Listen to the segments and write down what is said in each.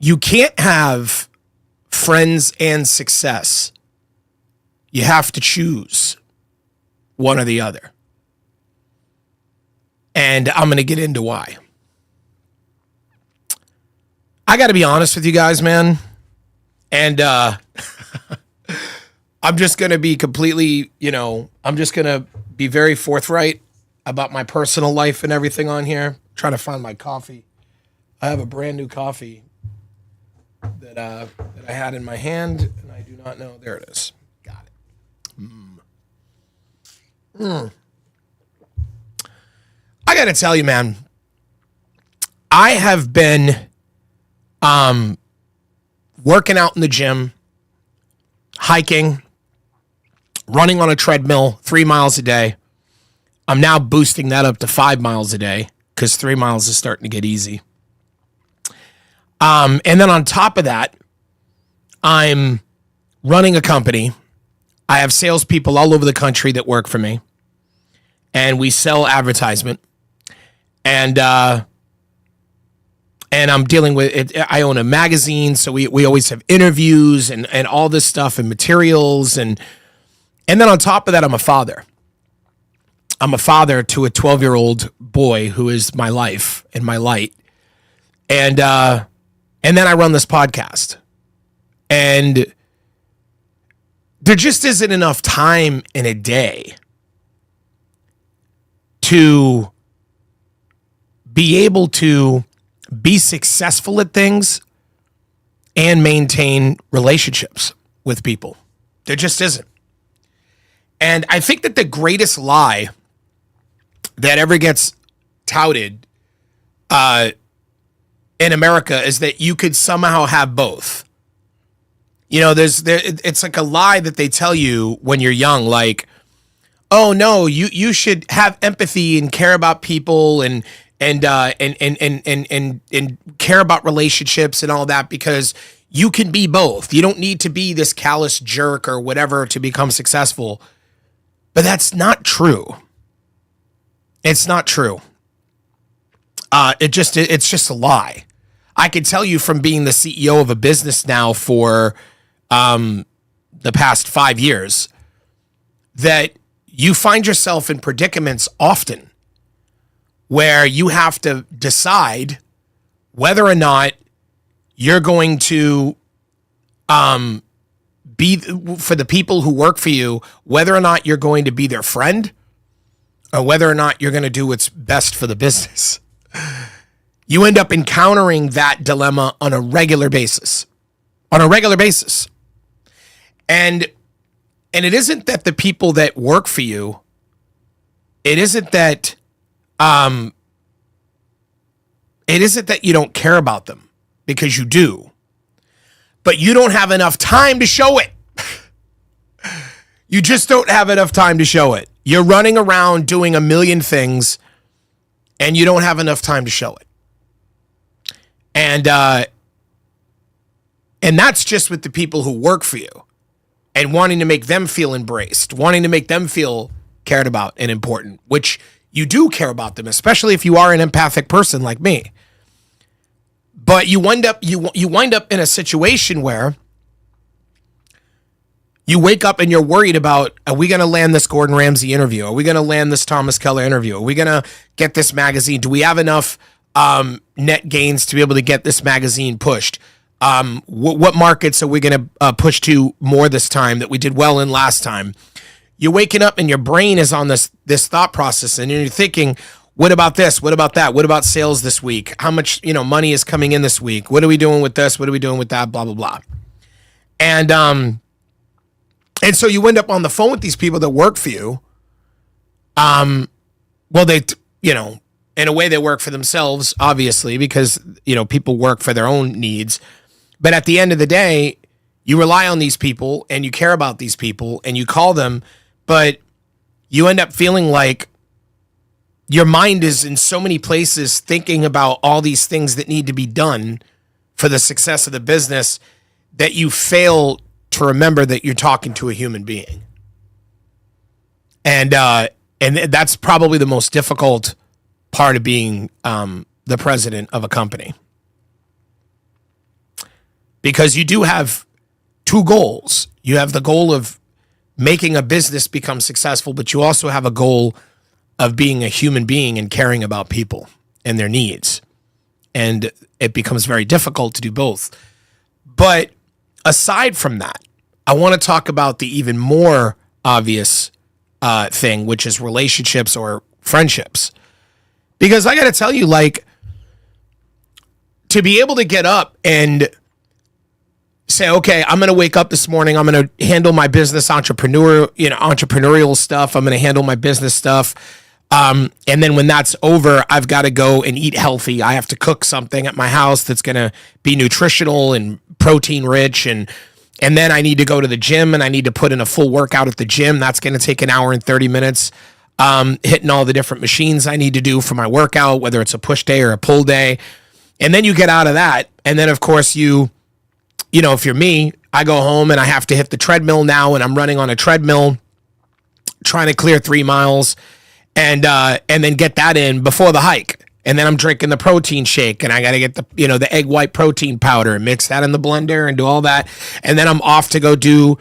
You can't have friends and success. You have to choose one or the other. And I'm going to get into why. I got to be honest with you guys, man. And I'm just going to be completely, I'm just going to be very forthright about my personal life and everything on here. I'm trying to find my coffee. I have a brand new coffee that I had in my hand, and I do not know. There it is. Got it. I got to tell you, man, I have been working out in the gym, hiking, running on a treadmill 3 miles a day. I'm now boosting that up to 5 miles a day because 3 miles is starting to get easy. And then on top of that, I'm running a company. I have salespeople all over the country that work for me, and we sell advertisement. And I'm dealing with it. I own a magazine, so we always have interviews and all this stuff and materials. And then on top of that, I'm a father. I'm a father to a 12-year-old boy who is my life and my light. And then I run this podcast. And there just isn't enough time in a day to be able to be successful at things and maintain relationships with people. There just isn't. And I think that the greatest lie that ever gets touted in America is that you could somehow have both. It's like a lie that they tell you when you're young, like, oh no, you should have empathy and care about people and care about relationships and all that because you can be both. You don't need to be this callous jerk or whatever to become successful. But that's not true. It's not true. It's just a lie. I can tell you from being the CEO of a business now for the past 5 years that you find yourself in predicaments often where you have to decide whether or not you're going to be, for the people who work for you, whether or not you're going to be their friend or whether or not you're going to do what's best for the business. You end up encountering that dilemma on a regular basis. On a regular basis. And it isn't that the people that work for you, it isn't that you don't care about them, because you do. But you don't have enough time to show it. You just don't have enough time to show it. You're running around doing a million things, and you don't have enough time to show it. And that's just with the people who work for you and wanting to make them feel embraced, wanting to make them feel cared about and important, which you do care about them, especially if you are an empathic person like me. But you wind up in a situation where you wake up and you're worried about, are we going to land this Gordon Ramsay interview? Are we going to land this Thomas Keller interview? Are we going to get this magazine? Do we have enough net gains to be able to get this magazine pushed? What markets are we going to push to more this time that we did well in last time? You're waking up and your brain is on this thought process, and you're thinking, what about this? What about that? What about sales this week? How much money is coming in this week? What are we doing with this? What are we doing with that? Blah blah blah. And so you end up on the phone with these people that work for you. Well, they in a way they work for themselves, obviously, because people work for their own needs. But at the end of the day, you rely on these people and you care about these people and you call them, but you end up feeling like your mind is in so many places thinking about all these things that need to be done for the success of the business that you fail to remember that you're talking to a human being. And that's probably the most difficult part of being the president of a company. because you do have two goals. You have the goal of making a business become successful, but you also have a goal of being a human being and caring about people and their needs. And it becomes very difficult to do both. But aside from that, I want to talk about the even more obvious thing, which is relationships or friendships. Because I got to tell you, like, to be able to get up and say, okay, I'm going to wake up this morning, I'm going to handle my business entrepreneurial stuff, I'm going to handle my business stuff. And then when that's over, I've got to go and eat healthy. I have to cook something at my house that's going to be nutritional and protein rich. And then I need to go to the gym and I need to put in a full workout at the gym. That's going to take an hour and 30 minutes, hitting all the different machines I need to do for my workout, whether it's a push day or a pull day. And then you get out of that. And then, of course, you know, if you're me, I go home and I have to hit the treadmill now, and I'm running on a treadmill trying to clear 3 miles and then get that in before the hike. And then I'm drinking the protein shake, and I got to get the egg white protein powder and mix that in the blender and do all that. And then I'm off to go do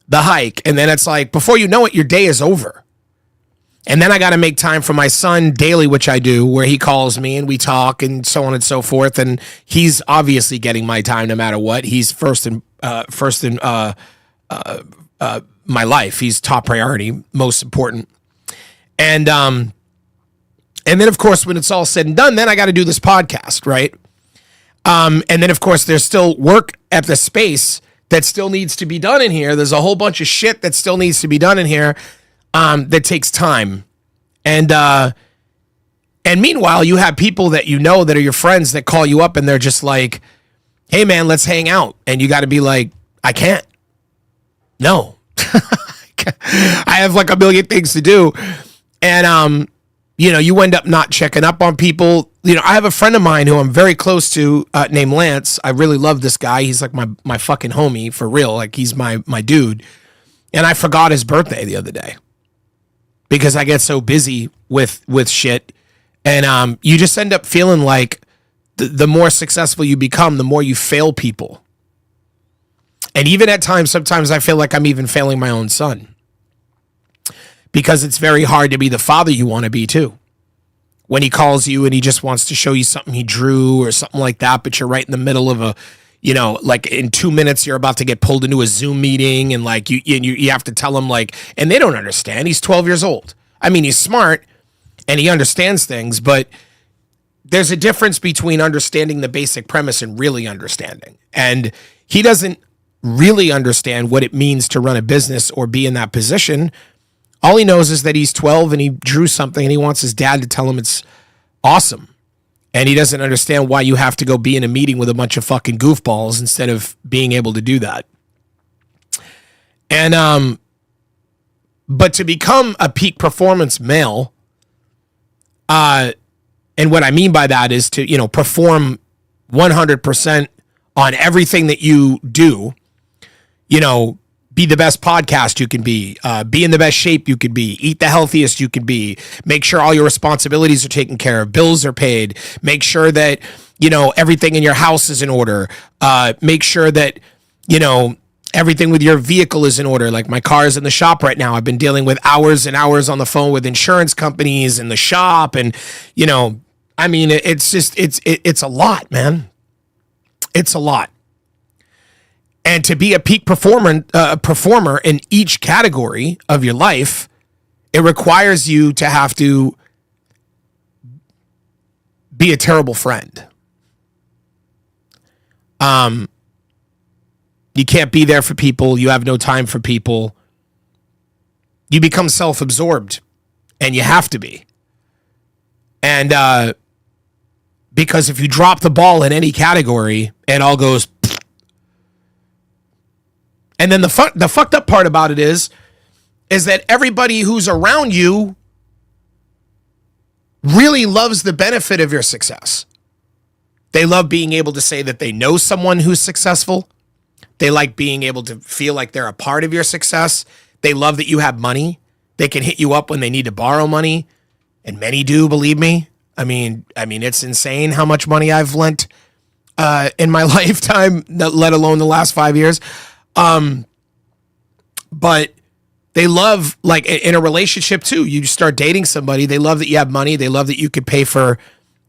the hike. And then it's like, before you know it, your day is over. And then I got to make time for my son daily, which I do, where he calls me and we talk and so on and so forth. And he's obviously getting my time no matter what. He's first in my life. He's top priority, most important. And then, of course, when it's all said and done, then I got to do this podcast, right? And then, of course, there's still work at the space that still needs to be done in here. There's a whole bunch of shit that still needs to be done in here that takes time. And meanwhile, you have people that you know that are your friends that call you up and they're just like, hey, man, let's hang out. And you got to be like, I can't. No. I have like a million things to do. And, you end up not checking up on people. I have a friend of mine who I'm very close to named Lance. I really love this guy. He's like my fucking homie for real. Like, he's my dude. And I forgot his birthday the other day because I get so busy with shit. And you just end up feeling like the more successful you become, the more you fail people. And even at times, sometimes I feel like I'm even failing my own son. Because it's very hard to be the father you want to be too. When he calls you and he just wants to show you something he drew or something like that, but you're right in the middle of like in 2 minutes you're about to get pulled into a Zoom meeting, and like you have to tell him, like, and they don't understand. He's 12 years old. I mean, he's smart and he understands things, but there's a difference between understanding the basic premise and really understanding. And he doesn't really understand what it means to run a business or be in that position. All he knows is that he's 12 and he drew something and he wants his dad to tell him it's awesome. And he doesn't understand why you have to go be in a meeting with a bunch of fucking goofballs instead of being able to do that. And, but to become a peak performance male, and what I mean by that is to, perform 100% on everything that you do, be the best podcast you can be in the best shape you could be, eat the healthiest you could be, make sure all your responsibilities are taken care of, bills are paid, make sure that, everything in your house is in order, make sure that, everything with your vehicle is in order. Like, my car is in the shop right now. I've been dealing with hours and hours on the phone with insurance companies in the shop. And, I mean, it's just, it's a lot, man. It's a lot. And to be a peak performer in each category of your life, it requires you to have to be a terrible friend. You can't be there for people. You have no time for people. You become self-absorbed, and you have to be. And because if you drop the ball in any category, it all goes. And then the fucked up part about it is that everybody who's around you really loves the benefit of your success. They love being able to say that they know someone who's successful. They like being able to feel like they're a part of your success. They love that you have money. They can hit you up when they need to borrow money. And many do, believe me. I mean, it's insane how much money I've lent in my lifetime, let alone the last 5 years. But they love, like, in a relationship too, you start dating somebody, they love that you have money, they love that you could pay for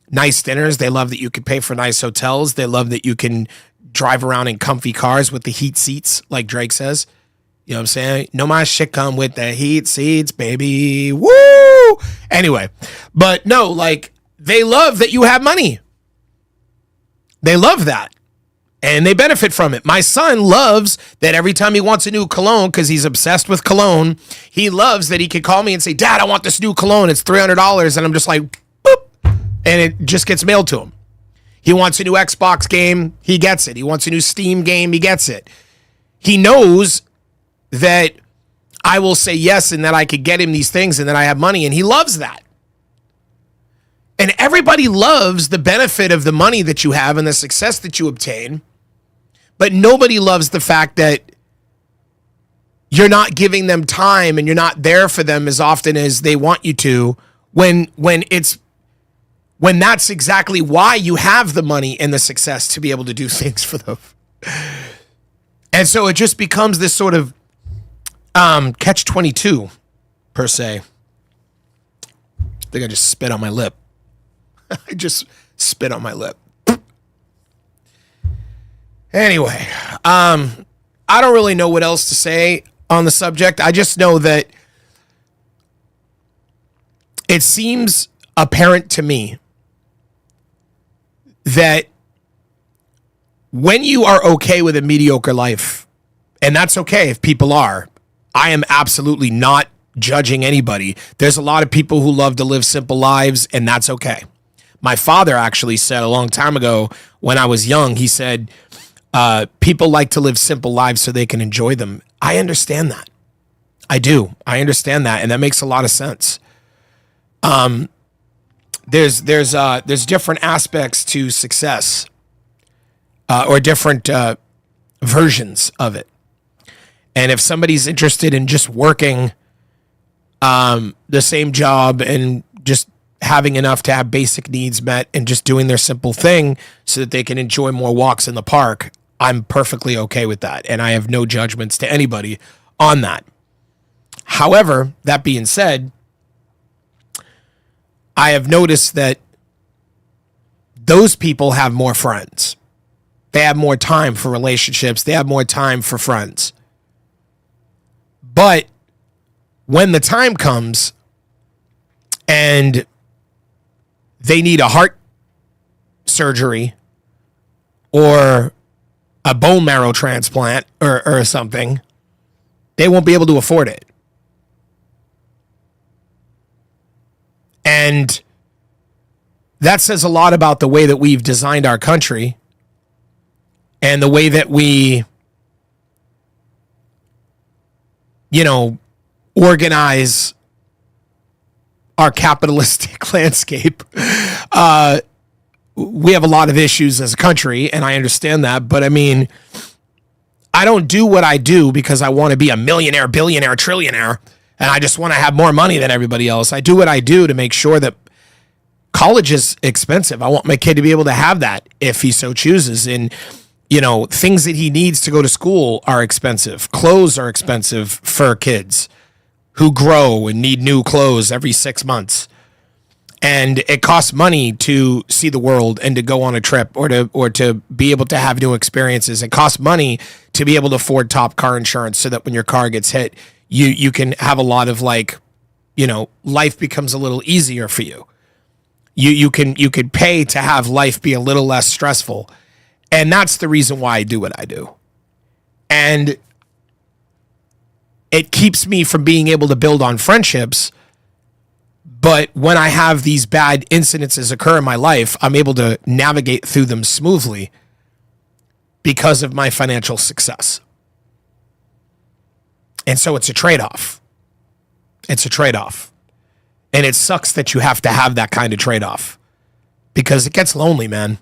nice dinners, they love that you could pay for nice hotels, they love that you can drive around in comfy cars with the heat seats, like Drake says. You know what I'm saying? No, my shit come with the heat seats, baby. Woo! Anyway, but no, like, they love that you have money. They love that. And they benefit from it. My son loves that every time he wants a new cologne, because he's obsessed with cologne, he loves that he can call me and say, Dad, I want this new cologne. It's $300. And I'm just like, boop. And it just gets mailed to him. He wants a new Xbox game. He gets it. He wants a new Steam game. He gets it. He knows that I will say yes and that I could get him these things and that I have money. And he loves that. And everybody loves the benefit of the money that you have and the success that you obtain. But nobody loves the fact that you're not giving them time and you're not there for them as often as they want you to when that's exactly why you have the money and the success to be able to do things for them. And so it just becomes this sort of catch-22 per se. I think I just spit on my lip. I just spit on my lip. Anyway, I don't really know what else to say on the subject. I just know that it seems apparent to me that when you are okay with a mediocre life, and that's okay if people are, I am absolutely not judging anybody. There's a lot of people who love to live simple lives, and that's okay. My father actually said a long time ago when I was young, he said, people like to live simple lives so they can enjoy them. I understand that. I do. I understand that. And that makes a lot of sense. There's different aspects to success, or different, versions of it. And if somebody's interested in just working, the same job and just having enough to have basic needs met and just doing their simple thing so that they can enjoy more walks in the park, I'm perfectly okay with that. And I have no judgments to anybody on that. However, that being said, I have noticed that those people have more friends. They have more time for relationships. They have more time for friends. But when the time comes and they need a heart surgery or a bone marrow transplant or something, they won't be able to afford it. And that says a lot about the way that we've designed our country and the way that we, organize our capitalistic landscape. We have a lot of issues as a country, and I understand that. But I mean, I don't do what I do because I want to be a millionaire, billionaire, trillionaire, and I just want to have more money than everybody else. I do what I do to make sure that college is expensive. I want my kid to be able to have that if he so chooses. And, things that he needs to go to school are expensive. Clothes are expensive for kids who grow and need new clothes every 6 months. And it costs money to see the world and to go on a trip or to be able to have new experiences. It costs money to be able to afford top car insurance so that when your car gets hit, you can have a lot of life becomes a little easier for you. You could pay to have life be a little less stressful. And that's the reason why I do what I do. And it keeps me from being able to build on friendships. But when I have these bad incidences occur in my life, I'm able to navigate through them smoothly because of my financial success. And so it's a trade-off. It's a trade-off. And it sucks that you have to have that kind of trade-off because it gets lonely, man.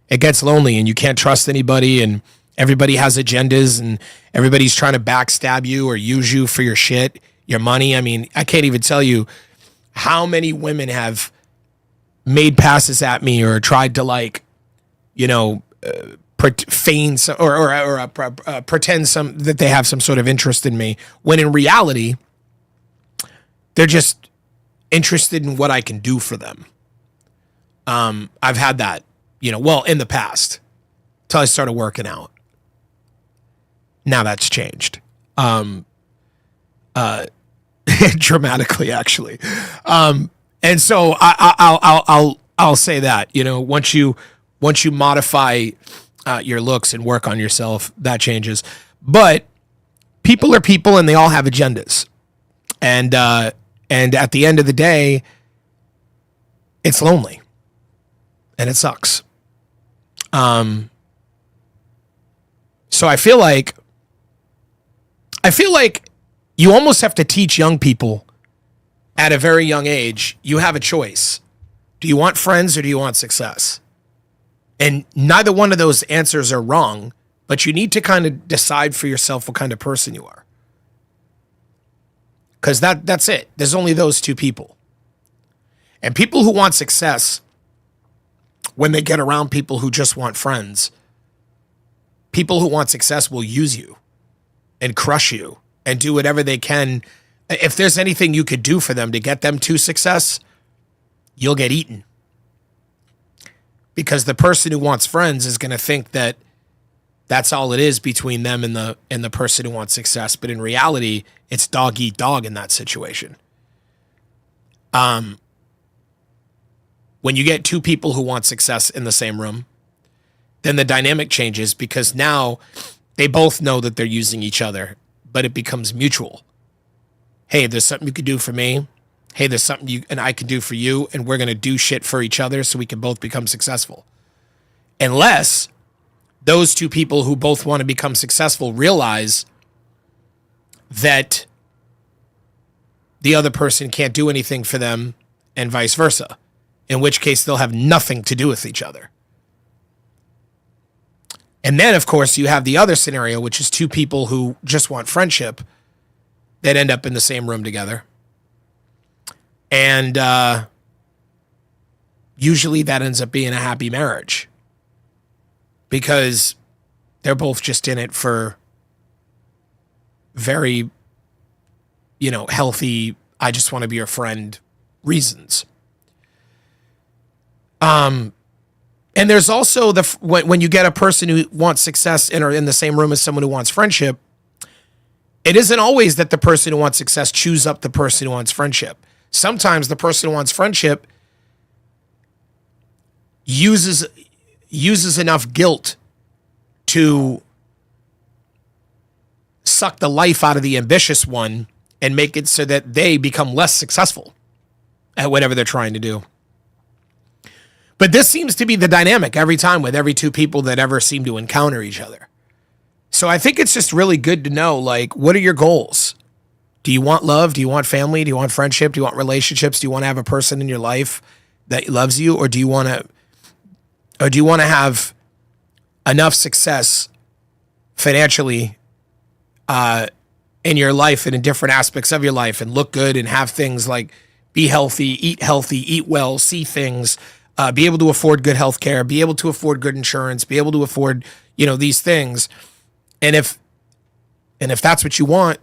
It gets lonely and you can't trust anybody and everybody has agendas and everybody's trying to backstab you or use you for your shit, your money. I mean, I can't even tell you how many women have made passes at me or tried to feign pretend that they have some sort of interest in me, when in reality, they're just interested in what I can do for them. I've had that, in the past, till I started working out. Now that's changed. Dramatically, actually. And so I'll say that, once you modify your looks and work on yourself, that changes. But people are people, and they all have agendas. And at the end of the day, it's lonely, and it sucks. So I feel like you almost have to teach young people at a very young age. You have a choice. Do you want friends or do you want success? And neither one of those answers are wrong, but you need to kind of decide for yourself what kind of person you are. Because that's it. There's only those two people. And people who want success, when they get around people who just want friends, people who want success will use you and crush you and do whatever they can. If there's anything you could do for them to get them to success, you'll get eaten. Because the person who wants friends is going to think that that's all it is between them and the person who wants success. But in reality, it's dog eat dog in that situation. When you get two people who want success in the same room, then the dynamic changes, because now they both know that they're using each other, but it becomes mutual. Hey, there's something you could do for me. Hey, there's something you and I can do for you, and we're going to do shit for each other so we can both become successful. Unless those two people who both want to become successful realize that the other person can't do anything for them, and vice versa, in which case they'll have nothing to do with each other. And then, of course, you have the other scenario, which is two people who just want friendship that end up in the same room together. And usually that ends up being a happy marriage, because they're both just in it for very, healthy, I just want to be your friend reasons. And there's also when you get a person who wants success and are in the same room as someone who wants friendship, it isn't always that the person who wants success chews up the person who wants friendship. Sometimes the person who wants friendship uses enough guilt to suck the life out of the ambitious one and make it so that they become less successful at whatever they're trying to do. But this seems to be the dynamic every time with every two people that ever seem to encounter each other. So I think it's just really good to know, what are your goals? Do you want love? Do you want family? Do you want friendship? Do you want relationships? Do you want to have a person in your life that loves you? Or do you want to have enough success financially in your life and in different aspects of your life, and look good and have things like be healthy, eat well, see things, be able to afford good health care, be able to afford good insurance, be able to afford, these things. And if that's what you want,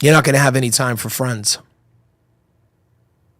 you're not going to have any time for friends.